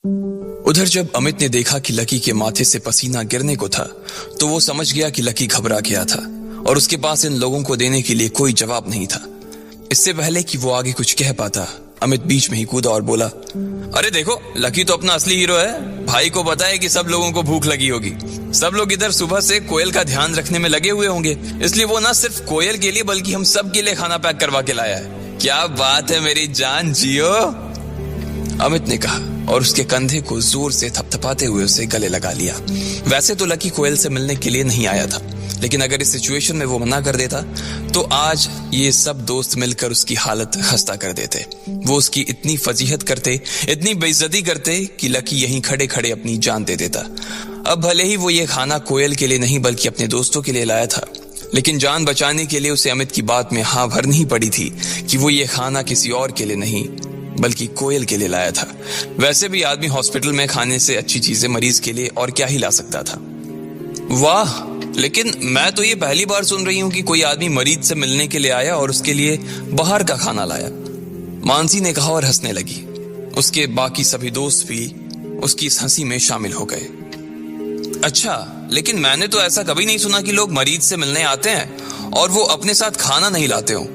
उधर जब अमित ने देखा कि लकी के माथे से पसीना गिरने को था, तो वो समझ गया कि लकी घबरा गया था और उसके पास इन लोगों को देने के लिए कोई जवाब नहीं था। इससे पहले कि वो आगे कुछ कह पाता, अमित बीच में ही कूदा और बोला, अरे देखो, लकी तो अपना असली हीरो है। भाई को पता है कि सब लोगों को भूख लगी होगी। सब लोग इधर सुबह से कोयल का ध्यान रखने में लगे हुए होंगे, इसलिए वो ना सिर्फ कोयल के लिए बल्कि हम सब के लिए खाना पैक करवा के लाया है। क्या बात है मेरी जान जियो, अमित ने कहा और उसके कंधे को जोर से थपथपाते हुए उसे गले लगा लिया। वैसे तो लकी कोयल से मिलने के लिए नहीं आया था, लेकिन अगर इस सिचुएशन में वो मना कर देता तो आज ये सब दोस्त मिलकर उसकी हालत खस्ता कर देते। वो उसकी इतनी फजीहत करते, इतनी बेइज्जती करते कि लकी यहीं खड़े खड़े अपनी जान दे देता। अब भले ही वो ये खाना कोयल के लिए नहीं बल्कि अपने दोस्तों के लिए लाया था, लेकिन जान बचाने के लिए उसे अमित की बात में हाँ भरनी ही पड़ी थी कि वो ये खाना किसी और के लिए नहीं बल्कि कोयल के लिए लाया था। वैसे भी आदमी हॉस्पिटल में खाने से अच्छी चीजें मरीज के लिए और क्या ही ला सकता था। वाह, लेकिन मैं तो ये पहली बार सुन रही हूं कि कोई आदमी मरीज से मिलने के लिए आया और उसके लिए बाहर का खाना लाया, मानसी ने कहा और हंसने लगी। उसके बाकी सभी दोस्त भी उसकी इस हंसी में शामिल हो गए। अच्छा, लेकिन मैंने तो ऐसा कभी नहीं सुना कि लोग मरीज से मिलने आते हैं और वो अपने साथ खाना नहीं लाते हो।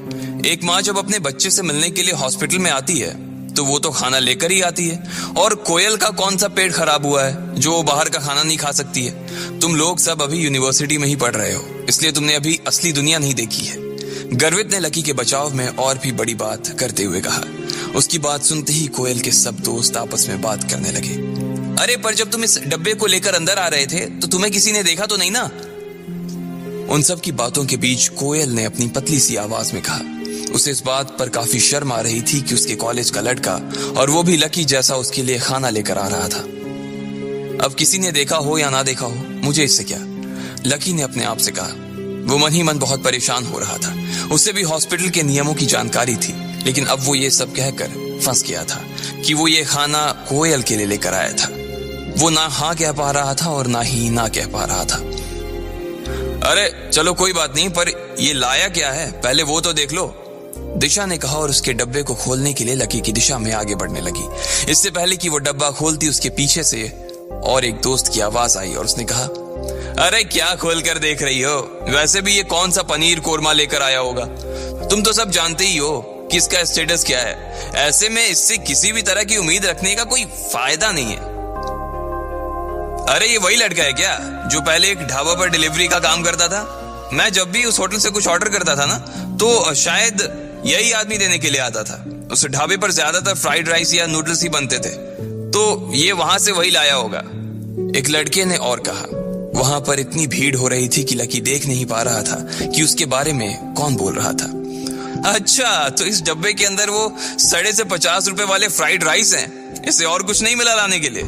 एक माँ जब अपने बच्चे से मिलने के लिए हॉस्पिटल में आती है तो वो तो खाना लेकर ही आती है, और कोयल का कौन सा पेट खराब हुआ है जो बाहर का खाना नहीं खा सकती है। तुम लोग सब अभी यूनिवर्सिटी में ही पढ़ रहे हो, इसलिए तुमने अभी असली दुनिया नहीं देखी है। गर्वित ने लकी के बचाव में और भी बड़ी बात करते हुए कहा। उसकी बात सुनते ही कोयल के सब दोस्त आपस में बात करने लगे। अरे पर जब तुम इस डब्बे को लेकर अंदर आ रहे थे तो तुम्हें किसी ने देखा तो नहीं ना? उन सब की बातों के बीच कोयल ने अपनी पतली सी आवाज में कहा। उसे इस बात पर काफी शर्म आ रही थी कि उसके कॉलेज का लड़का, और वो भी लकी जैसा, उसके लिए खाना लेकर आ रहा था। अब किसी ने देखा हो या ना देखा हो, मुझे इससे क्या, लकी ने अपने आप से कहा। वो मन ही मन बहुत परेशान हो रहा था। उसे भी हॉस्पिटल के नियमों की जानकारी थी, लेकिन अब वो ये सब कहकर फंस गया था कि वो ये खाना कोयल के लिए लेकर आया था। वो ना हाँ कह पा रहा था और ना ही ना कह पा रहा था। अरे चलो कोई बात नहीं, पर ये लाया क्या है पहले वो तो देख लो, दिशा ने कहा और उसके डब्बे को खोलने के लिए लकी की दिशा में आगे बढ़ने लगी। इससे पहले कि वो डब्बा खोलती, उसके पीछे से और एक दोस्त की आवाज आई और उसने कहा, अरे क्या खोल कर देख रही हो? वैसे भी ये कौन सा पनीर कोरमा लेकर आया होगा? तुम तो सब जानते ही हो कि इसका स्टेटस क्या है। ऐसे में इससे किसी भी तरह की उम्मीद रखने का कोई फायदा नहीं है। अरे ये वही लड़का है क्या जो पहले एक ढाबा पर डिलीवरी का काम करता था? मैं जब भी उस होटल से कुछ ऑर्डर करता था ना, तो शायद यही आदमी देने के लिए आता था। उस ढाबे पर ज्यादातर फ्राइड राइस या नूडल्स ही बनते थे, तो ये वहां से वही लाया होगा, एक लड़के ने और कहा। वहां पर इतनी भीड़ हो रही थी कि लकी देख नहीं पा रहा था कि उसके बारे में कौन बोल रहा था। अच्छा, तो इस डब्बे के अंदर वो सड़े से 50 रुपए वाले फ्राइड राइस हैं, इसे और कुछ नहीं मिला लाने के लिए?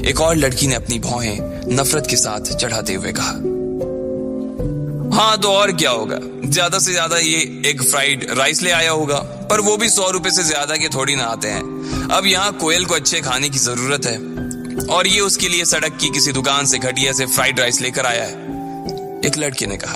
एक और लड़की ने अपनी भौहें नफरत के साथ चढ़ाते हुए कहा। हाँ तो और क्या होगा, ज्यादा से ज्यादा ये एक फ्राइड राइस ले आया होगा, पर वो भी 100 रुपए से ज्यादा के थोड़ी ना आते हैं। अब यहाँ कोयल को अच्छे खाने की जरूरत है और ये उसके लिए सड़क की किसी दुकान से घटिया से फ्राइड राइस लेकर आया है, एक लड़के ने कहा।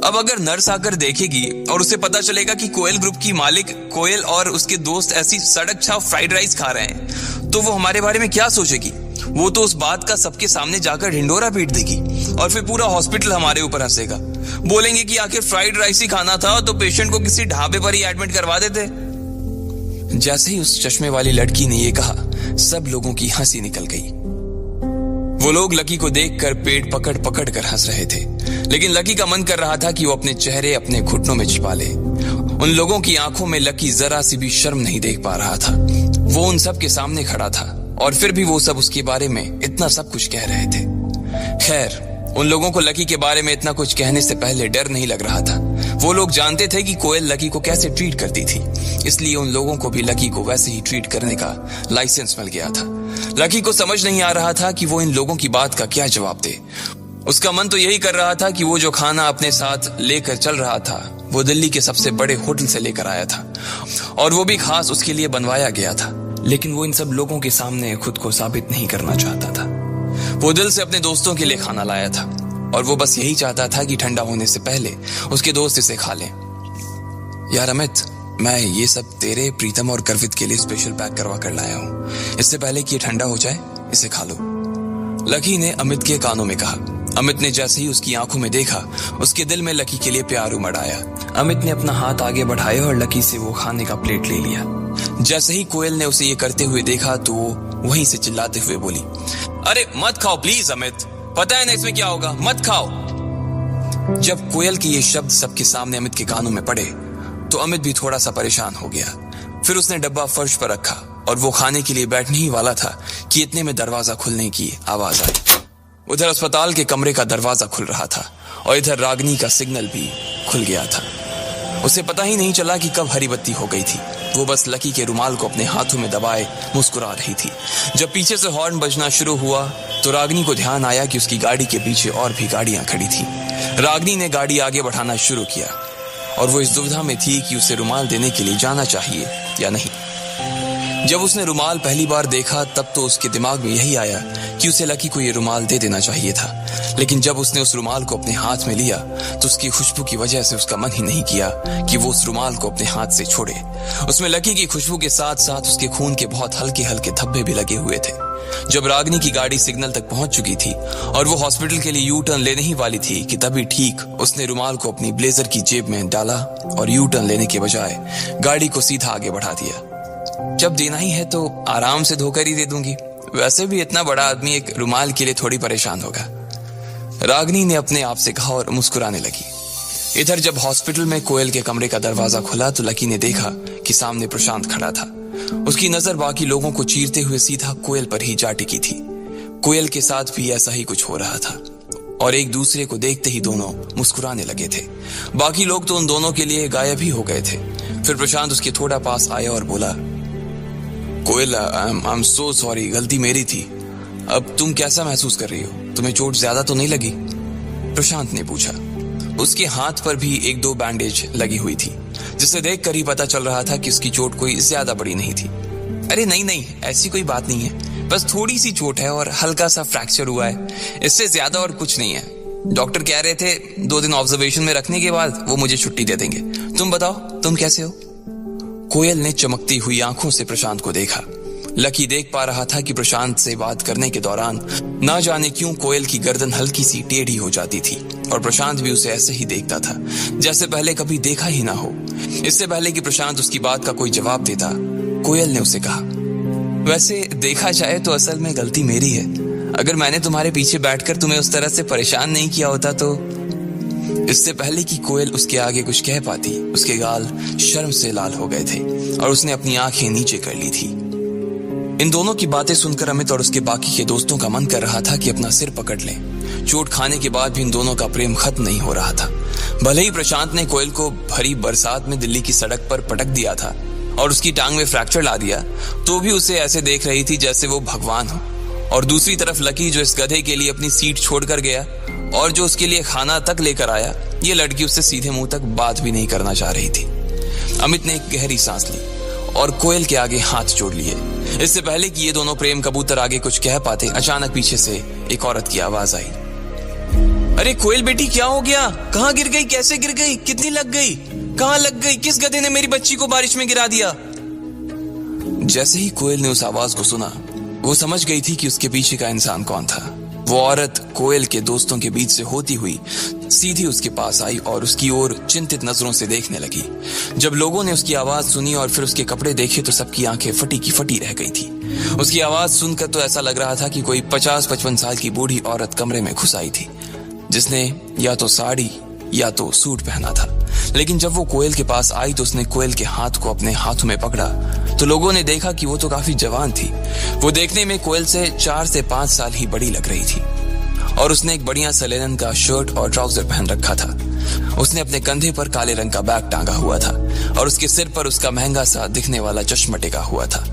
अब अगर नर्स आकर देखेगी और उसे पता चलेगा कि कोयल ग्रुप की मालिक कोयल और उसके दोस्त ऐसी सड़क छाप फ्राइड राइस खा रहे हैं, तो वो हमारे बारे में क्या सोचेगी? वो तो उस बात का सबके सामने जाकर ढिंडोरा पीट देगी और फिर पूरा हॉस्पिटल हमारे ऊपर हंसेगा। बोलेंगे कि आखिर फ्राइड राइस ही खाना था तो पेशेंट को किसी ढाबे पर ही एडमिट करवा देते। जैसे ही उस चश्मे वाली लड़की ने यह कहा, सब लोगों की हंसी निकल गई। वो लोग लकी को देखकर पेट पकड़ पकड़ कर हंस रहे थे, लेकिन लकी का मन कर रहा था कि वो अपने चेहरे अपने घुटनों में छिपा ले। उन लोगों की आंखों में लकी जरा सी भी शर्म नहीं देख पा रहा था। वो उन सब के सामने खड़ा था और फिर भी वो सब उसके बारे में इतना सब कुछ कह रहे थे। खैर, उन लोगों को लकी के बारे में इतना कुछ कहने से पहले डर नहीं लग रहा था। वो लोग जानते थे कि कोयल लकी को कैसे ट्रीट करती थी, इसलिए उन लोगों को भी लकी को वैसे ही ट्रीट करने का लाइसेंस मिल गया था। लकी को समझ नहीं आ रहा था कि वो इन लोगों की बात का क्या जवाब दे। उसका मन तो यही कर रहा था कि वो जो खाना अपने साथ लेकर चल रहा था वो दिल्ली के सबसे बड़े होटल से लेकर आया था और वो भी खास उसके लिए बनवाया गया था, लेकिन वो इन सब लोगों के सामने खुद को साबित नहीं करना चाहता था। वो दिल से अपने दोस्तों के लिए खाना लाया था और वो बस यही चाहता था कि ठंडा होने से पहले उसके दोस्त इसे खा लें। यार अमित, मैं ये सब तेरे, प्रीतम और गर्वित के लिए स्पेशल पैक करवा कर लाया हूँ। इससे पहले कि ये ठंडा हो जाए, इसे खा लो। लकी ने अमित के कानों में कहा। अमित ने जैसे ही उसकी आंखों में देखा, उसके दिल में लकी के लिए प्यार उमड़ आया। अमित ने अपना हाथ आगे बढ़ाया और लकी से वो खाने का प्लेट ले लिया। जैसे ही कोयल ने उसे ये करते हुए देखा तो वो वहीं से चिल्लाते हुए बोली, अरे मत खाओ प्लीज अमित, पता है ना इसमें क्या होगा, मत खाओ। जब कोयल के ये शब्द सबके सामने अमित के कानों में पड़े तो अमित भी थोड़ा सा परेशान हो गया। फिर उसने डब्बा फर्श पर रखा और वो खाने के लिए बैठने ही वाला था कि इतने में दरवाजा खुलने की आवाज आई। उधर अस्पताल के कमरे का दरवाजा खुल रहा था और इधर रागिनी का सिग्नल भी खुल गया था। उसे पता ही नहीं चला कि कब हरी बत्ती हो गई थी। वो बस लकी के रुमाल को अपने हाथों में दबाए मुस्कुरा रही थी। जब पीछे से हॉर्न बजना शुरू हुआ तो रागिनी को ध्यान आया कि उसकी गाड़ी के पीछे और भी गाड़ियां खड़ी थी। रागिनी ने गाड़ी आगे बढ़ाना शुरू किया और वो इस दुविधा में थी कि उसे रुमाल देने के लिए जाना चाहिए या नहीं। जब उसने रुमाल पहली बार देखा तब तो उसके दिमाग में यही आया कि उसे लकी को ये रुमाल दे देना चाहिए था, लेकिन जब उसने उस रुमाल को अपने हाथ में लिया तो उसकी खुशबू की वजह से उसका मन ही नहीं किया कि वो उस रुमाल को अपने हाथ से छोड़े। उसमें लकी की खुशबू के साथ साथ उसके खून के बहुत हल्के हल्के धब्बे भी लगे हुए थे। जब रागिनी की गाड़ी सिग्नल तक पहुंच चुकी थी और वो हॉस्पिटल के लिए यू टर्न लेने ही वाली थी कि तभी ठीक उसने रुमाल को अपनी ब्लेजर की जेब में डाला और यू टर्न लेने के बजाय गाड़ी को सीधा आगे बढ़ा दिया। जब देना ही है तो आराम से धोकर ही दे दूंगी, वैसे भी इतना बड़ा आदमी एक रुमाल के लिए थोड़ी परेशान होगा, रागिनी ने अपने आप से कहा और मुस्कुराने लगी। इधर जब हॉस्पिटल में कोयल के कमरे का दरवाजा खुला तो लकी ने देखा कि सामने प्रशांत खड़ा था। उसकी नजर बाकी लोगों को चीरते हुए सीधा कोयल पर ही जा टिकी थी। कोयल के साथ भी ऐसा ही कुछ हो रहा था और एक दूसरे को देखते ही दोनों मुस्कुराने लगे थे। बाकी लोग तो उन दोनों के लिए गायब ही हो गए थे। फिर प्रशांत उसके थोड़ा पास आया और बोला, कोयल आई एम सो सॉरी, गलती मेरी थी। अब तुम कैसा महसूस कर रही हो, तुम्हें चोट ज्यादा तो नहीं लगी? प्रशांत ने पूछा। उसके हाथ पर भी एक दो बैंडेज लगी हुई थी, जिसे देखकर ही पता चल रहा था कि उसकी चोट कोई ज्यादा बड़ी नहीं थी। अरे नहीं, ऐसी कोई बात नहीं है, बस थोड़ी सी चोट है और हल्का सा फ्रैक्चर हुआ है, इससे ज्यादा और कुछ नहीं है। डॉक्टर कह रहे थे 2 दिन ऑब्जर्वेशन में रखने के बाद वो मुझे छुट्टी दे देंगे। तुम बताओ, तुम कैसे हो? कोयल ने चमकती हुई आंखों से प्रशांत को देखा। लकी देख पा रहा था कि प्रशांत से बात करने के दौरान ना जाने क्यों कोयल की गर्दन हल्की सी टेढ़ी हो जाती थी और प्रशांत भी उसे ऐसे ही देखता था जैसे पहले कभी देखा ही ना हो। इससे पहले कि प्रशांत उसकी बात का कोई जवाब देता, कोयल ने उसे कहा, वैसे देखा जाए तो असल में गलती मेरी है। अगर मैंने तुम्हारे पीछे बैठकर तुम्हें उस तरह से परेशान नहीं किया होता तो। इससे पहले कि कोयल उसके आगे कुछ कह पाती, उसके गाल शर्म से लाल हो गए थे और उसने अपनी आंखें नीचे कर ली थी। इन दोनों की बातें सुनकर अमित और उसके बाकी के दोस्तों का मन कर रहा था कि अपना सिर पकड़ लें। चोट खाने के बाद भी इन दोनों का प्रेम खत्म नहीं हो रहा था। भले ही प्रशांत ने कोयल को भरी बरसात में दिल्ली की सड़क पर पटक दिया था और उसकी टांग में फ्रैक्चर ला दिया, तो भी उसे ऐसे देख रही थी जैसे वो भगवान हो। और दूसरी तरफ लकी, जो इस गधे के लिए अपनी सीट छोड़कर गया और जो उसके लिए खाना तक लेकर आया, ये लड़की उससे सीधे मुंह तक बात भी नहीं करना चाह रही थी। अमित ने एक गहरी सांस ली और कोयल के आगे हाथ जोड़ लिए। इससे पहले कि ये दोनों प्रेम कबूतर आगे कुछ कह पाते, अचानक पीछे से एक औरत की आवाज आई। अरे कोयल बेटी, क्या हो गया? कहाँ गिर गई? कैसे गिर गई? कितनी लग गई? कहाँ लग गई? किस गधे ने मेरी बच्ची को बारिश में गिरा दिया? जैसे ही कोयल ने उस आवाज को सुना, वो समझ गई थी कि उसके पीछे का इंसान कौन था। वो औरत कोयल के दोस्तों के बीच से होती हुई सीधी उसके पास आई और उसकी ओर चिंतित नजरों से देखने लगी। जब लोगों ने उसकी आवाज सुनी और फिर उसके कपड़े देखे तो सबकी आंखें फटी की फटी रह गई थी। उसकी आवाज सुनकर तो ऐसा लग रहा था कि कोई 50-55 साल की बूढ़ी औरत कमरे में घुस आई थी, जिसने या तो साड़ी या तो सूट पहना था। लेकिन जब वो कोयल के पास आई तो उसने कोयल के हाथ को अपने हाथों में पकड़ा तो लोगों ने देखा कि वो तो काफी जवान थी। वो देखने में कोयल से 4 से 5 साल ही बड़ी लग रही थी और उसने एक बढ़िया सलेनन का शर्ट और ट्राउजर पहन रखा था। उसने अपने कंधे पर काले रंग का बैग टांगा हुआ था और उसके सिर पर उसका महंगा सा दिखने वाला चश्मा टेका हुआ था।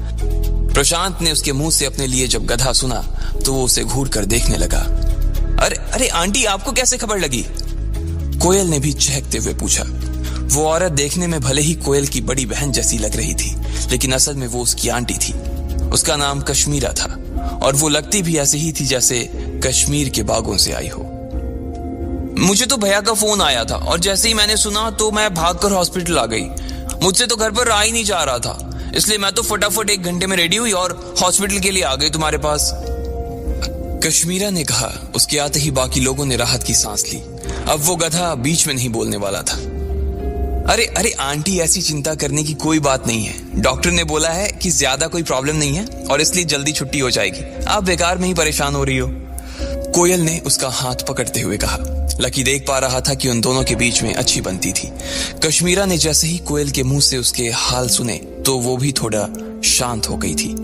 प्रशांत ने उसके मुंह से अपने लिए जब गधा सुना तो वो उसे घूर कर देखने लगा। अरे आंटी, आपको कैसे खबर लगी? कोयल ने भी चहकते हुए पूछा। वो औरत देखने में भले ही कोयल की बड़ी बहन जैसी लग रही थी, लेकिन असल में वो उसकी आंटी थी। उसका नाम कश्मीरा था और वो लगती भी ऐसे ही थी जैसे कश्मीर के बागों से आई हो। मुझे तो भैया का फोन आया था और जैसे ही मैंने सुना तो मैं भागकर हॉस्पिटल आ गई। मुझसे तो घर पर रहा ही नहीं जा रहा था, इसलिए मैं तो फटाफट 1 घंटे में रेडी हुई और हॉस्पिटल के लिए आ गई तुम्हारे पास। कश्मीरा ने कहा। उसके आते ही बाकी लोगों ने राहत की सांस ली। अब वो गधा बीच में नहीं बोलने वाला था। अरे अरे आंटी, ऐसी चिंता करने की कोई बात नहीं है। डॉक्टर ने बोला है कि ज्यादा कोई प्रॉब्लम नहीं है और इसलिए जल्दी छुट्टी हो जाएगी। आप बेकार में ही परेशान हो रही हो। कोयल ने उसका हाथ पकड़ते हुए कहा। लकी देख पा रहा था कि उन दोनों के बीच में अच्छी बनती थी। कश्मीरा ने जैसे ही कोयल के मुंह से उसके हाल सुने तो वो भी थोड़ा शांत हो गई थी।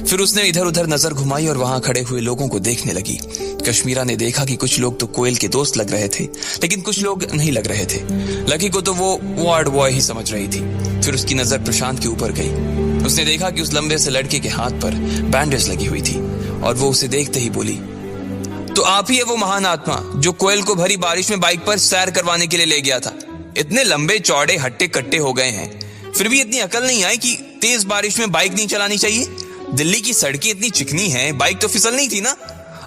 फिर उसने इधर उधर नजर घुमाई और वहां खड़े हुए लोगों को देखने लगी। कश्मीरा ने देखा कि कुछ लोग तो कोयल के दोस्त लग रहे थे, लेकिन कुछ लोग नहीं लग रहे थे। लकी को तो वो वार्ड बॉय ही समझ रही थी। फिर उसकी नजर प्रशांत के ऊपर गई। उसने देखा कि उस लंबे से लड़के के हाथ पर बैंडेज लगी हुई थी और वो उसे देखते ही बोली, तो आप ही है वो महान आत्मा जो कोयल को भरी बारिश में बाइक पर सैर करवाने के लिए ले गया था। इतने लंबे चौड़े हट्टे कट्टे हो गए हैं, फिर भी इतनी अकल नहीं आई कि तेज बारिश में बाइक नहीं चलानी चाहिए। दिल्ली की सड़कें इतनी चिकनी हैं, बाइक तो फिसलनी थी ना।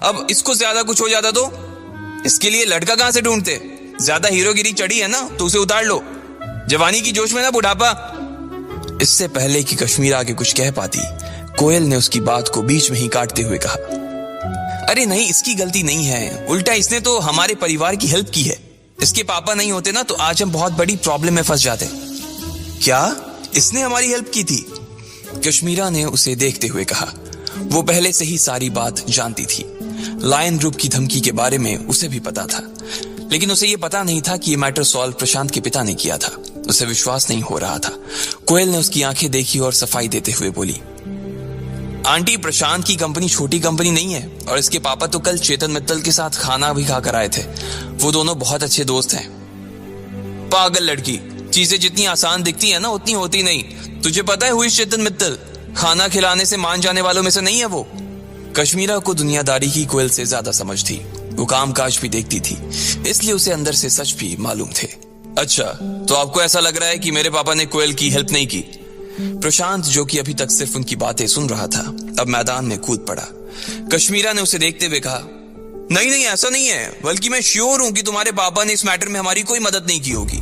अब इसको ज्यादा कुछ हो जाता तो इसके लिए लड़का कहां से ढूंढते? ज्यादा हीरोगिरी चढ़ी है ना तो उसे उतार लो। जवानी की जोश में ना बुढ़ापा। इससे पहले कि कश्मीरा आगे कुछ कह पाती, कोयल ने उसकी बात को बीच में ही काटते हुए कहा, अरे नहीं, इसकी गलती नहीं है। उल्टा इसने तो हमारे परिवार की हेल्प की है। इसके पापा नहीं होते ना तो आज हम बहुत बड़ी प्रॉब्लम में फंस जाते। क्या इसने हमारी हेल्प की थी? कश्मीरा ने उसे देखते हुए कहा। वो पहले से ही सारी बात जानती थी। लायन ग्रुप की धमकी के बारे में उसे भी पता था, लेकिन उसे ये पता नहीं था कि ये मैटर सॉल्व प्रशांत के पिता ने किया था। उसे विश्वास नहीं हो रहा था। कोयल ने उसकी आंखें देखी और सफाई देते हुए बोली, आंटी, प्रशांत की कंपनी छोटी कंपनी नहीं है और इसके पापा तो कल चेतन मित्तल के साथ खाना भी खाकर आए थे। वो दोनों बहुत अच्छे दोस्त हैं। पागल लड़की, चीजें जितनी आसान दिखती है ना उतनी होती नहीं। तुझे पता है हुई चेतन मित्तल खाना खिलाने से मान जाने वालों में से नहीं है वो। कश्मीरा को दुनियादारी की कोयल से ज्यादा समझ थी। वो कामकाज भी देखती थी, इसलिए उसे अंदर से सच भी मालूम थे। अच्छा, तो आपको ऐसा लग रहा है कि मेरे पापा ने कोयल की हेल्प नहीं की? प्रशांत, जो कि अभी तक सिर्फ उनकी बातें सुन रहा था, अब मैदान में कूद पड़ा। कश्मीरा ने उसे देखते हुए कहा, नहीं नहीं, ऐसा नहीं है, बल्कि मैं श्योर हूं कि तुम्हारे पापा ने इस मैटर में हमारी कोई मदद नहीं की होगी।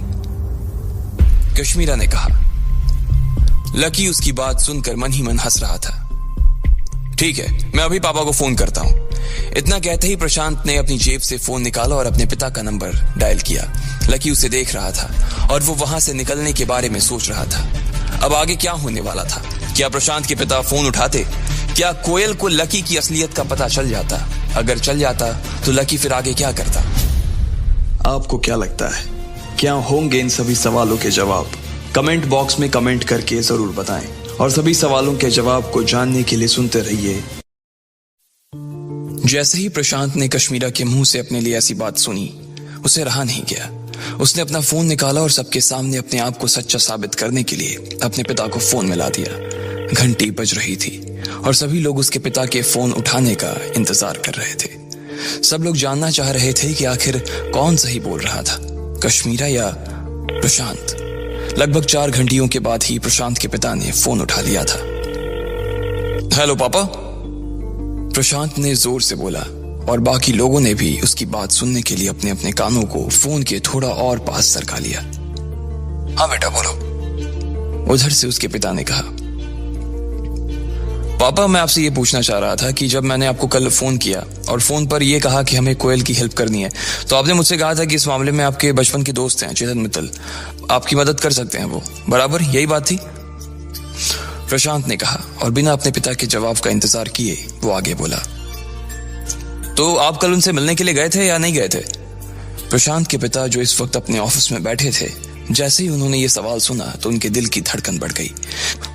कश्मीरा ने कहा। लकी उसकी बात सुनकर मन ही मन हंस रहा था। ठीक है, मैं अभी पापा को फोन करता हूं। इतना कहते ही प्रशांत ने अपनी जेब से फोन निकाला और अपने पिता का नंबर डायल किया। लकी उसे देख रहा था और वो वहां से निकलने के बारे में सोच रहा था। अब आगे क्या होने वाला था? क्या प्रशांत के पिता फोन उठाते? क्या कोयल को लकी की असलियत का पता चल जाता? अगर चल जाता तो लकी फिर आगे क्या करता? आपको क्या लगता है, क्या होंगे इन सभी सवालों के जवाब? कमेंट बॉक्स में कमेंट करके जरूर बताएं और सभी सवालों के जवाब को जानने के लिए सुनते रहिए। जैसे ही प्रशांत ने कश्मीरा के मुंह से अपने लिए ऐसी बात सुनी, उसे रहा नहीं गया। उसने अपना फोन निकाला और सबके सामने अपने आप को सच्चा साबित करने के लिए अपने पिता को फोन मिला दिया। घंटी बज रही थी और सभी लोग उसके पिता के फोन उठाने का इंतजार कर रहे थे। सब लोग जानना चाह रहे थे कि आखिर कौन सही बोल रहा था, कश्मीरा या प्रशांत। लगभग 4 घंटियों के बाद ही प्रशांत के पिता ने फोन उठा लिया था। हेलो पापा, प्रशांत ने जोर से बोला और बाकी लोगों ने भी उसकी बात सुनने के लिए अपने अपने कानों को फोन के थोड़ा और पास सरका लिया। हाँ बेटा बोलो, उधर से उसके पिता ने कहा। पापा, मैं आपसे ये पूछना चाह रहा था कि जब मैंने आपको कल फोन किया और फोन पर यह कहा कि हमें कोयल की हेल्प करनी है, तो आपने मुझसे कहा था कि इस मामले में आपके बचपन के दोस्त हैं चेतन मित्तल, आपकी मदद कर सकते हैं वो, बराबर यही बात थी? प्रशांत ने कहा और बिना अपने पिता के जवाब का इंतजार किए वो आगे बोला। तो आप कल उनसे मिलने के लिए गए थे या नहीं गए थे? प्रशांत के पिता, जो इस वक्त अपने ऑफिस में बैठे थे, जैसे ही उन्होंने ये सवाल सुना तो उनके दिल की धड़कन बढ़ गई।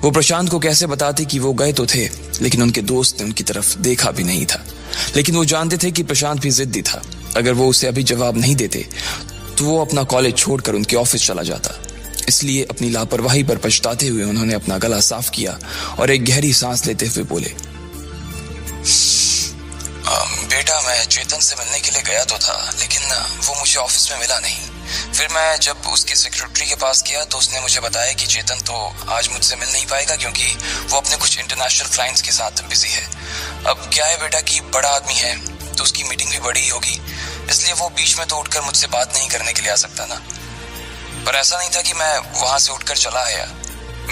वो प्रशांत को कैसे बताते कि वो गए तो थे, लेकिन उनके दोस्त ने उनकी तरफ देखा भी नहीं था। लेकिन वो जानते थे कि प्रशांत भी जिद्दी था। अगर वो उसे अभी जवाब नहीं देते तो वो अपना कॉलेज छोड़कर उनके ऑफिस चला जाता। इसलिए अपनी लापरवाही पर पछताते हुए उन्होंने अपना गला साफ किया और एक गहरी सांस लेते हुए बोले, बेटा, मैं चेतन से मिलने के लिए गया तो था, लेकिन वो मुझे ऑफिस में मिला नहीं। फिर मैं जब उसके सेक्रेटरी के पास गया तो उसने मुझे बताया कि चेतन तो आज मुझसे मिल नहीं पाएगा क्योंकि वो अपने कुछ इंटरनेशनल क्लाइंट्स के साथ बिजी है। अब क्या है बेटा कि बड़ा आदमी है तो उसकी मीटिंग भी बड़ी ही होगी, इसलिए वो बीच में तो उठकर मुझसे बात नहीं करने के लिए आ सकता ना। पर ऐसा नहीं था कि मैं वहां से उठकर चला आया।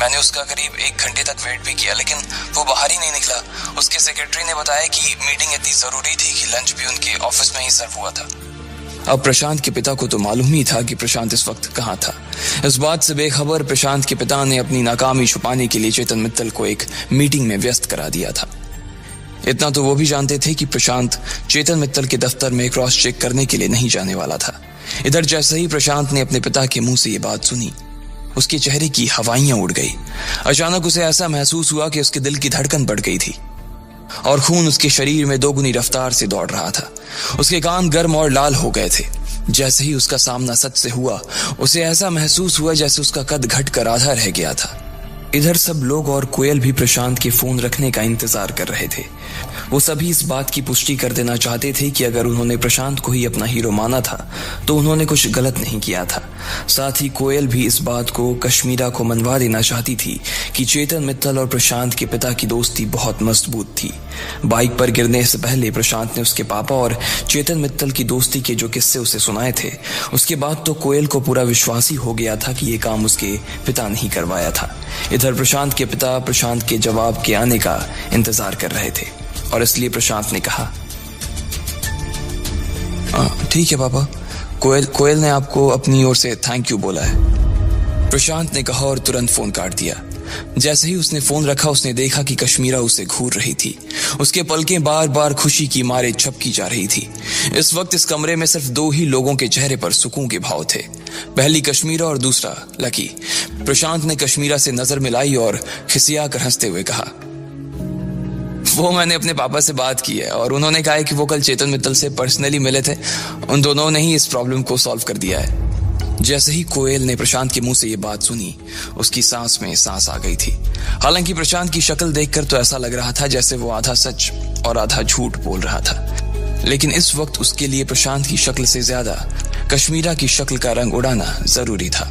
मैंने उसका करीब 1 घंटे तक वेट भी किया, लेकिन वो बाहर ही नहीं निकला। उसके सेक्रेटरी ने बताया कि मीटिंग इतनी जरूरी थी कि लंच भी उनके ऑफिस में ही सर्व हुआ था। अब प्रशांत के पिता को तो मालूम ही था कि प्रशांत इस वक्त कहाँ था। इस बात से बेखबर प्रशांत के पिता ने अपनी नाकामी छुपाने के लिए चेतन मित्तल को एक मीटिंग में व्यस्त करा दिया था। इतना तो वो भी जानते थे कि प्रशांत चेतन मित्तल के दफ्तर में क्रॉस चेक करने के लिए नहीं जाने वाला था। इधर जैसे ही प्रशांत ने अपने पिता के मुंह से ये बात सुनी, उसके चेहरे की हवाइयां उड़ गई। अचानक उसे ऐसा महसूस हुआ कि उसके दिल की धड़कन बढ़ गई थी और खून उसके शरीर में दोगुनी रफ्तार से दौड़ रहा था। उसके कान गर्म और लाल हो गए थे। जैसे ही उसका सामना सच से हुआ, उसे ऐसा महसूस हुआ जैसे उसका कद घटकर आधा रह गया था। इधर सब लोग और कोयल भी प्रशांत के फोन रखने का इंतजार कर रहे थे। वो सभी इस बात की पुष्टि कर देना चाहते थे कि अगर उन्होंने प्रशांत को ही अपना हीरो माना था तो उन्होंने कुछ गलत नहीं किया था। साथ ही कोयल भी इस बात को कश्मीरा को मनवा देना चाहती थी कि चेतन मित्तल और प्रशांत के पिता की दोस्ती बहुत मजबूत थी। बाइक पर गिरने से पहले प्रशांत ने उसके पापा और चेतन मित्तल की दोस्ती के जो किस्से उसे सुनाए थे, उसके बाद तो कोयल को पूरा विश्वास ही हो गया था कि ये काम उसके पिता ने ही करवाया था। इधर प्रशांत के पिता प्रशांत के जवाब के आने का इंतजार कर रहे थे और इसलिए प्रशांत ने कहा, ठीक है पापा, कोयल ने आपको अपनी ओर से थैंक यू बोला है। प्रशांत ने कहा और तुरंत फोन काट दिया। जैसे ही उसने फोन रखा, उसने देखा कि कश्मीरा उसे घूर रही थी। उसके पलकें बार बार खुशी की मारे झपकी जा रही थी। इस वक्त इस कमरे में सिर्फ 2 ही लोगों के चेहरे पर सुकून के भाव थे, पहली कश्मीरा और दूसरा लकी। प्रशांत ने कश्मीरा से नजर मिलाई और खिसिया कर हंसते हुए कहा, वो मैंने अपने पापा से बात की है और उन्होंने कहा है कि वो कल चेतन मित्तल से पर्सनली मिले थे। उन दोनों ने ही इस प्रॉब्लम को सॉल्व कर दिया है। जैसे ही कोयल ने प्रशांत के मुंह से ये बात सुनी, उसकी सांस में सांस आ गई थी। हालांकि प्रशांत की शक्ल देखकर तो ऐसा लग रहा था जैसे वो आधा सच और आधा झूठ बोल रहा था, लेकिन इस वक्त उसके लिए प्रशांत की शक्ल से ज्यादा कश्मीरा की शक्ल का रंग उड़ाना जरूरी था।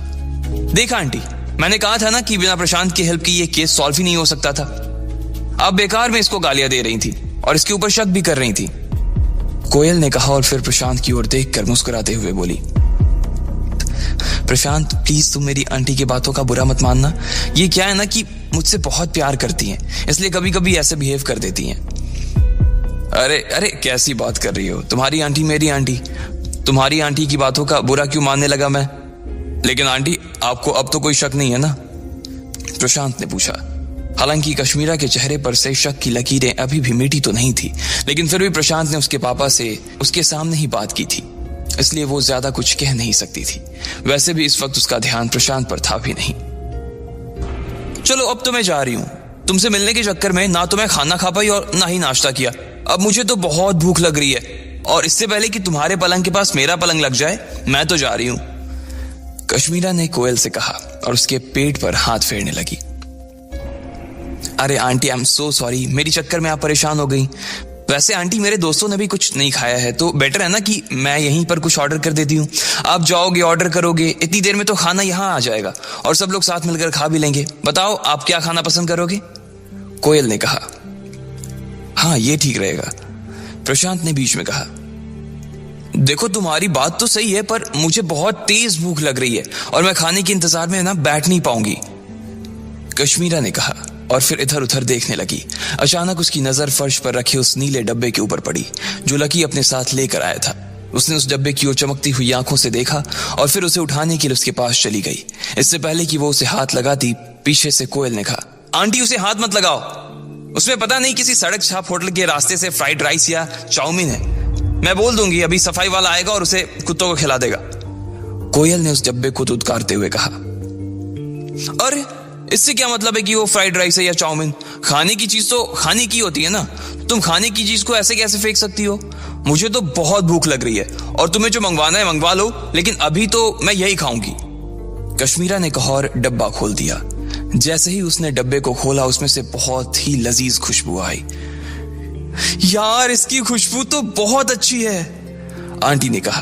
देखा आंटी, मैंने कहा था ना कि बिना प्रशांत की हेल्प की ये केस सॉल्व ही नहीं हो सकता था। आप बेकार में इसको गालियां दे रही थी और इसके ऊपर शक भी कर रही थी, कोयल ने कहा और फिर प्रशांत की ओर देखकर मुस्कुराते हुए बोली, प्रशांत प्लीज तुम मेरी आंटी की बातों का बुरा मत मानना। ये क्या है ना कि मुझसे बहुत प्यार करती हैं, इसलिए कभी कभी ऐसे बिहेव कर देती हैं। अरे कैसी बात कर रही हो, तुम्हारी आंटी मेरी आंटी, तुम्हारी आंटी की बातों का बुरा क्यों मानने लगा मैं? लेकिन आंटी आपको अब तो कोई शक नहीं है ना? प्रशांत ने पूछा। हालांकि कश्मीरा के चेहरे पर से शक की लकीरें अभी भी मिटी तो नहीं थी, लेकिन फिर भी प्रशांत ने उसके पापा से उसके सामने ही बात की थी, इसलिए वो ज्यादा कुछ कह नहीं सकती थी। वैसे भी इस वक्त उसका ध्यान प्रशांत पर था भी नहीं। चलो अब तो मैं जा रही हूं। तुमसे मिलने के चक्कर में ना तो मैं खाना खा पाई और ना ही नाश्ता किया। अब मुझे तो बहुत भूख लग रही है और इससे पहले कि तुम्हारे पलंग के पास मेरा पलंग लग जाए, मैं तो जा रही हूं, कश्मीरा ने कोयल से कहा और उसके पेट पर हाथ फेरने लगी। अरे aunty I am so sorry, मेरी चक्कर में आप परेशान हो गई। वैसे आंटी मेरे दोस्तों ने भी कुछ नहीं खाया है, तो बेटर है ना कि मैं यहीं पर कुछ ऑर्डर कर देती हूँ। आप जाओगे, ऑर्डर करोगे, इतनी देर में तो खाना यहाँ आ जाएगा और सब लोग साथ मिलकर खा भी लेंगे। बताओ आप क्या खाना पसंद करोगे? कोयल ने कहा। हाँ ये ठीक रहेगा, प्रशांत ने बीच में कहा। देखो तुम्हारी बात तो सही है, पर मुझे बहुत तेज भूख लग रही है और मैं खाने के इंतजार में ना बैठ नहीं पाऊंगी, कश्मीरा ने कहा और फिर इधर उधर देखने लगी। अचानक उसकी नजर फर्श पर रखे उस नीले डब्बे के ऊपर पड़ी जो लकी अपने साथ लेकर आया था। उसने उस डब्बे की ओर चमकती हुई आंखों से देखा और फिर उसे उठाने के लिए उसके पास चली गई। इससे पहले कि वो उसे हाथ लगाती, पीछे से कोयल ने कहा, आंटी उसे हाथ मत लगाओ, उसमें पता नहीं किसी सड़क छाप होटल के रास्ते से फ्राइड राइस या चाउमीन है। मैं बोल दूंगी, अभी सफाई वाला आएगा और उसे कुत्तों को खिला देगा, कोयल ने उस डब्बे को दुत्कारते हुए कहा। अरे इससे क्या मतलब है कि वो फ्राइड राइस है या चाउमीन? खाने की चीज तो खाने की होती है ना, तुम खाने की चीज को ऐसे कैसे फेंक सकती हो? मुझे तो बहुत भूख लग रही है और तुम्हें जो मंगवाना है मंगवा लो, लेकिन अभी तो मैं यही खाऊंगी, कश्मीरा ने कहा और डब्बा खोल दिया। जैसे ही उसने डब्बे को खोला, उसमें से बहुत ही लजीज खुशबू आई। यार इसकी खुशबू तो बहुत अच्छी है, आंटी ने कहा।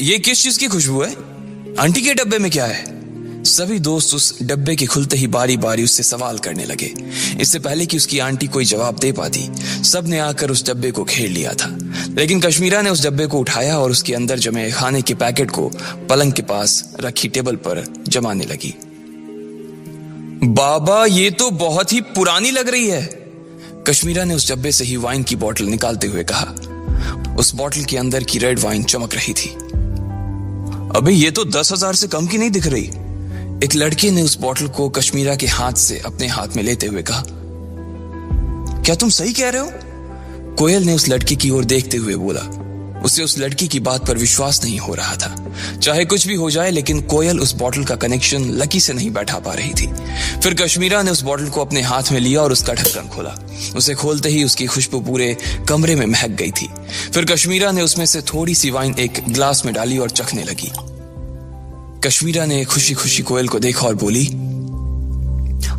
ये किस चीज की खुशबू है? आंटी के डब्बे में क्या है? सभी दोस्त उस डब्बे के खुलते ही बारी बारी उससे सवाल करने लगे। इससे पहले कि उसकी आंटी कोई जवाब दे पाती, सब ने आकर उस डब्बे को घेर लिया था। लेकिन कश्मीरा ने उस डब्बे को उठाया और उसके अंदर जमे खाने के पैकेट को पलंग के पास रखी टेबल पर जमाने लगी। बाबा ये तो बहुत ही पुरानी लग रही है। कश्मीरा ने उस डब्बे से ही वाइन की बोतल निकालते हुए कहा। उस बोतल के अंदर की रेड वाइन चमक रही थी। अबे ये तो 10,000 से कम की नहीं दिख रही। एक लड़के ने उस बोतल को कश्मीरा के हाथ से अपने हाथ में लेते हुए कहा। क्या तुम सही कह रहे हो? कोयल ने उस लड़की की ओर देखते हुए बोला। उसे उस लड़की की बात पर विश्वास नहीं हो रहा था। चाहे कुछ भी हो जाए, लेकिन कोयल उस बोतल का कनेक्शन लकी से नहीं बैठा पा रही थी। फिर कश्मीरा ने उस बोतल को अपने हाथ में लिया और उसका ढक्कन खोला। उसे खोलते ही उसकी खुशबू पूरे कमरे में महक गई थी। फिर कश्मीरा ने उसमें से थोड़ी सी वाइन एक गिलास में डाली और चखने लगी। कश्मीरा ने खुशी खुशी कोयल को देखा और बोली,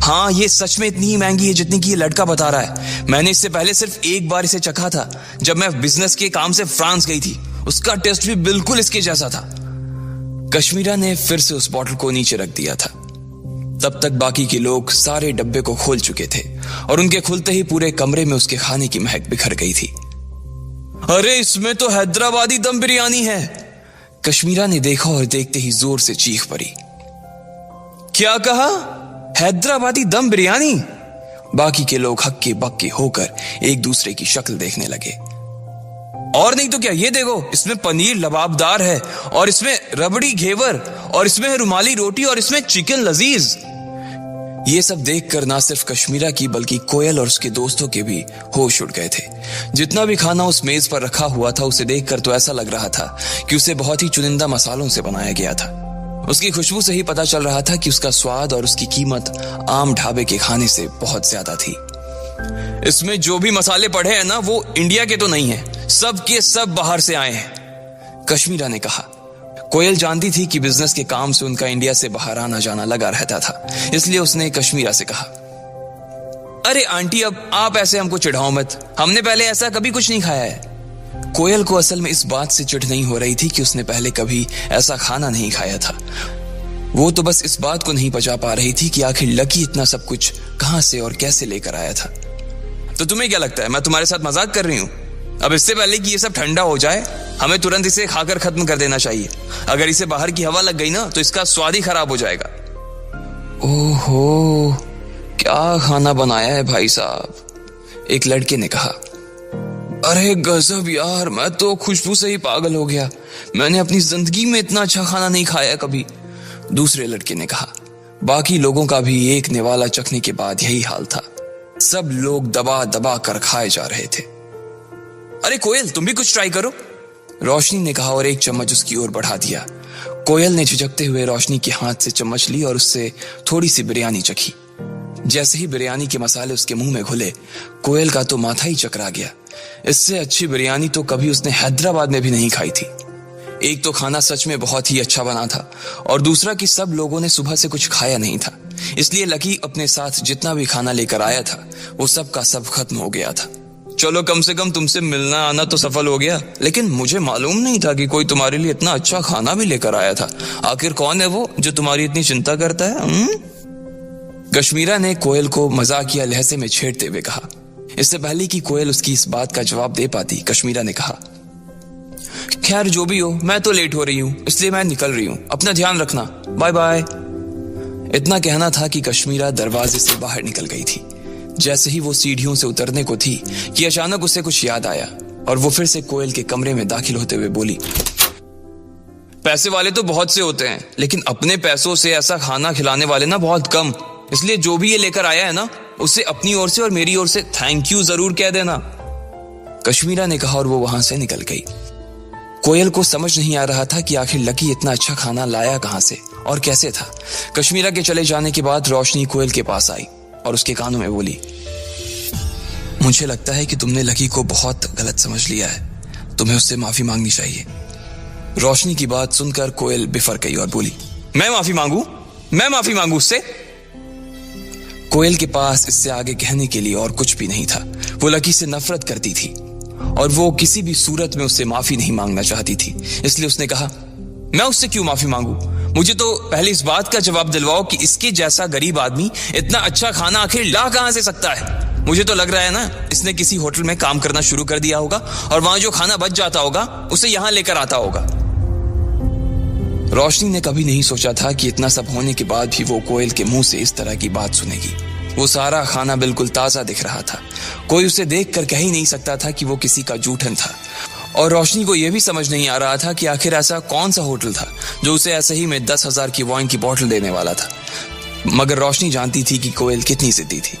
हाँ ये सच में इतनी ही महंगी है जितनी कि ये लड़का बता रहा है। मैंने इससे पहले सिर्फ एक बार इसे चखा था, जब मैं बिजनेस के काम से फ्रांस गई थी। उसका टेस्ट भी बिल्कुल इसके जैसा था। कश्मीरा ने फिर से उस बोतल को नीचे रख दिया था। तब तक बाकी के लोग सारे डब्बे को खोल चुके थे और उनके खुलते ही पूरे कमरे में उसके खाने की महक बिखर गई थी। अरे इसमें तो हैदराबादी दम बिरयानी है। कश्मीरा ने देखा और देखते ही जोर से चीख पड़ी। क्या कहा? हैदराबादी दम बिरयानी? बाकी के लोग हक्के बक्के होकर एक दूसरे की शक्ल देखने लगे। और नहीं तो क्या, ये देखो, इसमें पनीर लबाबदार है, और इसमें रबड़ी घेवर, और इसमें है रुमाली रोटी, और इसमें चिकन लजीज। ये सब देखकर ना सिर्फ कश्मीरा की बल्कि कोयल और उसके दोस्तों के भी होश उड़ गए थे। जितना भी खाना उस मेज पर रखा हुआ था, उसे देखकर तो ऐसा लग रहा था कि उसे बहुत ही चुनिंदा मसालों से बनाया गया था। उसकी खुशबू से ही पता चल रहा था कि उसका स्वाद और उसकी कीमत आम ढाबे के खाने से बहुत ज्यादा थी। इसमें जो भी मसाले पड़े हैं ना, वो इंडिया के तो नहीं है, सब के सब बाहर से आए हैं, कश्मीरा ने कहा। कोयल जानती थी कि बिजनेस के काम से उनका इंडिया से बाहर आना जाना लगा रहता था, इसलिए उसने कश्मीरा से कहा, अरे आंटी अब आप ऐसे हमको चिढ़ाओ मत, हमने पहले ऐसा कभी कुछ नहीं खाया है। कोयल को असल में इस बात से चिढ़ नहीं हो रही थी कि उसने पहले कभी ऐसा खाना नहीं खाया था। वो तो बस इस बात को नहीं पचा पा रही थी कि आखिर लकी इतना सब कुछ कहां से और कैसे लेकर आया था। तो तुम्हें क्या लगता है मैं तुम्हारे साथ मजाक कर रही हूं? अब इससे पहले कि ये सब ठंडा हो जाए, हमें तुरंत इसे खाकर खत्म कर देना चाहिए। अगर इसे बाहर की हवा लग गई ना, तो इसका स्वाद ही खराब हो जाएगा। ओहो, क्या खाना बनाया है भाई साहब, एक लड़के ने कहा। अरे गजब यार, मैं तो खुशबू से ही पागल हो गया। मैंने अपनी जिंदगी में इतना अच्छा खाना नहीं खाया कभी, दूसरे लड़के ने कहा। बाकी लोगों का भी एक निवाला चखने के बाद यही हाल था। सब लोग दबा दबा कर खाए जा रहे थे। अरे कोयल, तुम भी कुछ ट्राई करो, रोशनी ने कहा और एक चम्मच उसकी ओर बढ़ा दिया। कोयल ने झिझकते हुए रोशनी के हाथ से चम्मच ली और उससे थोड़ी सी बिरयानी चखी। जैसे ही बिरयानी के मसाले उसके मुंह में घुले, कोयल का तो माथा ही चकरा गया। इससे अच्छी बिरयानी तो कभी उसने हैदराबाद में भी नहीं खाई थी। एक तो खाना सच में बहुत ही अच्छा बना था, और दूसरा कि सब लोगों ने सुबह से कुछ खाया नहीं था, इसलिए लकी अपने साथ जितना भी खाना लेकर आया था वो सब का सब खत्म हो गया था। चलो कम से कम तुमसे मिलना आना तो सफल हो गया, लेकिन मुझे मालूम नहीं था कि कोई तुम्हारे लिए इतना अच्छा खाना भी लेकर आया था। आखिर कौन है वो जो तुम्हारी इतनी चिंता करता है? कश्मीरा ने कोयल को मजाकिया लहजे में छेड़ते हुए कहा। इससे पहले कि कोयल उसकी इस बात का जवाब दे पाती, कश्मीरा ने कहा, खैर जो भी हो, मैं तो लेट हो रही हूं, इसलिए मैं निकल रही हूं, अपना ध्यान रखना, बाय बाय। इतना कहना था कि कश्मीरा दरवाजे से बाहर निकल गई थी। जैसे ही वो सीढ़ियों से उतरने को थी कि अचानक उसे कुछ याद आया और वो फिर से कोयल के कमरे में दाखिल होते हुए बोली, पैसे वाले तो बहुत से होते हैं, लेकिन अपने पैसों से ऐसा खाना खिलाने वाले ना बहुत कम। इसलिए जो भी ये लेकर आया है ना, उसे अपनी ओर से और मेरी ओर से थैंक यू जरूर कह देना, कश्मीरा ने कहा और वो वहां से निकल गई। कोयल को समझ नहीं आ रहा था कि आखिर लकी इतना अच्छा खाना लाया कहां से और कैसे था। कश्मीरा के चले जाने के बाद रोशनी कोयल के पास आई और उसके कानों में बोली, मुझे लगता है कि तुमने लकी को बहुत गलत समझ लिया है, तुम्हें उससे माफी मांगनी चाहिए। रोशनी की बात सुनकर कोयल बिफर गई और बोली, मैं माफी मांगू उससे? कोयल के पास इससे आगे कहने के लिए और कुछ भी नहीं था। वो लकी से नफरत करती थी और वो किसी भी सूरत में उससे माफी नहीं मांगना चाहती थी। इसलिए उसने कहा, मैं उससे क्यों माफी मांगू? मुझे तो पहले इस बात का जवाब दिलवाओ कि इसके जैसा गरीब आदमी इतना अच्छा खाना आखिर ला कहां से सकता है? मुझे तो लग रहा है ना, इसने किसी होटल में काम करना शुरू कर दिया होगा और वहां जो खाना बच जाता होगा उसे यहां लेकर आता होगा। रोशनी ने कभी नहीं सोचा था कि इतना सब होने के बाद भी वो कोयल के मुंह से इस तरह की बात सुनेगी। वो सारा खाना बिल्कुल ताजा दिख रहा था। कोई उसे देखकर कह ही नहीं सकता था कि वो किसी का जूठन था। और रोशनी को यह भी समझ नहीं आ रहा था कि आखिर ऐसा कौन सा होटल था जो उसे ऐसे ही में 10,000 की वाइन की बोतल देने वाला था। मगर रोशनी जानती थी कि कोयल कितनी जिद्दी थी,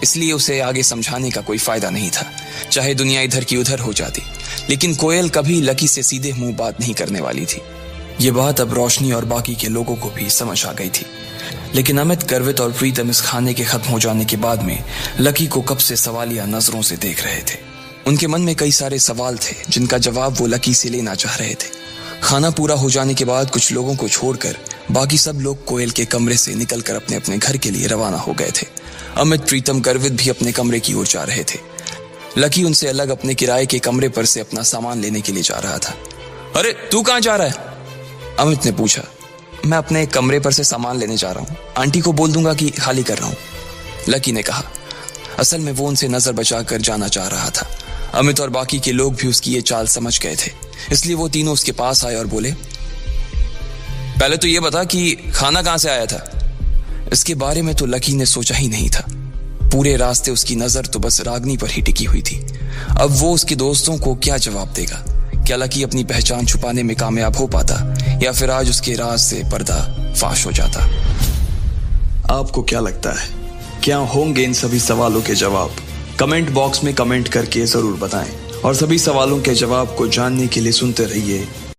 इसलिए उसे आगे समझाने का कोई फायदा नहीं था, चाहे दुनिया इधर की उधर हो जाती। लेकिन कोयल कभी लकी से सीधे मुंह बात नहीं करने वाली थी। ये बात अब रोशनी और बाकी के लोगों को भी समझ आ गई थी। लेकिन अमित, गर्वित और प्रीतम इस खाने के खत्म हो जाने के बाद में लकी को कब से सवालिया नजरों से देख रहे थे। उनके मन में कई सारे सवाल थे जिनका जवाब वो लकी से लेना चाह रहे थे। खाना पूरा हो जाने के बाद कुछ लोगों को छोड़कर बाकी सब लोग कोयल के कमरे से निकलकर अपने अपने घर के लिए रवाना हो गए थे। अमित, प्रीतम, गर्वित भी अपने कमरे की ओर जा रहे थे। लकी उनसे अलग अपने किराए के कमरे पर से अपना सामान लेने के लिए जा रहा था। अरे तू कहाँ जा रहा है? अमित ने पूछा। मैं अपने कमरे पर से सामान लेने जा रहा हूँ, आंटी को बोल दूंगा कि खाली कर रहा हूँ, लकी ने कहा। असल में वो उनसे नजर बचाकर जाना चाह रहा था। अमित और बाकी के लोग भी उसकी ये चाल समझ गए थे, इसलिए वो तीनों उसके पास आए और बोले, पहले तो ये बता कि खाना कहां से आया था? इसके बारे में तो लकी ने सोचा ही नहीं था। पूरे रास्ते उसकी नजर तो बस रागनी पर ही टिकी हुई थी। अब वो उसके दोस्तों को क्या जवाब देगा? क्या लकी अपनी पहचान छुपाने में कामयाब हो पाता या फिर आज उसके राज से पर्दा फाश हो जाता? आपको क्या लगता है, क्या होंगे इन सभी सवालों के जवाब? कमेंट बॉक्स में कमेंट करके जरूर बताएं और सभी सवालों के जवाब को जानने के लिए सुनते रहिए